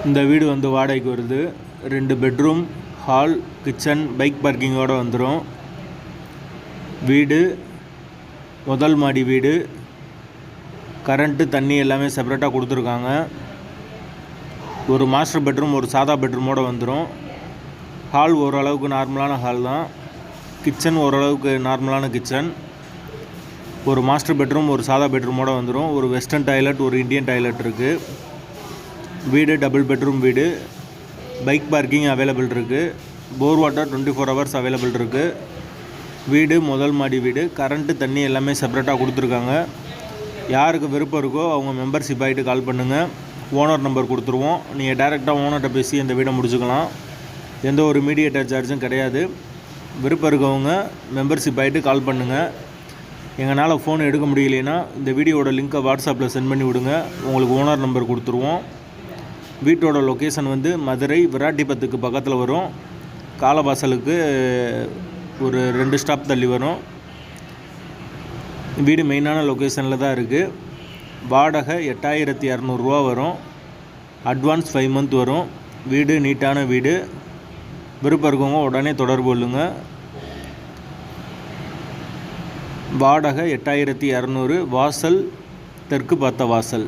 இந்த வீடு வந்து வாடகைக்கு வருது. 2 பெட்ரூம், ஹால், கிச்சன், பைக் பார்க்கிங்கோடு வந்துடும். வீடு முதல் மாடி வீடு. கரண்ட்டு, தண்ணி எல்லாமே செப்பரேட்டாக கொடுத்துருக்காங்க. ஒரு மாஸ்டர் பெட்ரூம், ஒரு சாதா பெட்ரூமோடு வந்துடும். ஹால் ஓரளவுக்கு நார்மலான ஹால் தான். கிச்சன் ஓரளவுக்கு நார்மலான கிச்சன். ஒரு மாஸ்டர் பெட்ரூம், ஒரு சாதா பெட்ரூமோடு வந்துடும். ஒரு வெஸ்டர்ன் டாய்லெட், ஒரு இந்தியன் டாய்லெட் இருக்குது. வீடு டபுள் பெட்ரூம் வீடு. பைக் பார்க்கிங் அவைலபிள் இருக்குது. போர் வாட்டர் 24 hours அவைலபிள் இருக்குது. வீடு முதல் மாடி வீடு. கரண்ட்டு, தண்ணி எல்லாமே செப்பரேட்டாக கொடுத்துருக்காங்க. யாருக்கு விருப்பம் இருக்கோ அவங்க மெம்பர்ஷிப் ஆகிட்டு கால் பண்ணுங்கள். ஓனர் நம்பர் கொடுத்துருவோம். நீங்கள் டைரெக்டாக ஓனர்கிட்ட பேசி இந்த வீடை முடிச்சுக்கலாம். எந்த ஒரு மீடியேட்டர் சார்ஜும் கிடையாது. விருப்பம் இருக்கவங்க மெம்பர்ஷிப் ஆகிட்டு கால் பண்ணுங்கள். எங்களால் ஃபோன் எடுக்க முடியலைன்னா இந்த வீடியோட லிங்க்கை வாட்ஸ்அப்பில் சென்ட் பண்ணி விடுங்க. உங்களுக்கு ஓனர் நம்பர் கொடுத்துருவோம். வீட்டோட லொக்கேஷன் வந்து மதுரை விராட்டிபத்துக்கு பக்கத்தில் வரும். காலவாசலுக்கு ஒரு 2 ஸ்டாப் தள்ளி வரும். வீடு மெயினான லொக்கேஷனில் தான் இருக்குது. வாடகை 8200 வரும். அட்வான்ஸ் 5 month வரும். வீடு நீட்டான வீடு. விருப்பம் இருக்கவங்க உடனே தொடர்பு கொள்ளுங்க. வாடகை 8200. வாசல் தெற்கு பார்த்த வாசல்.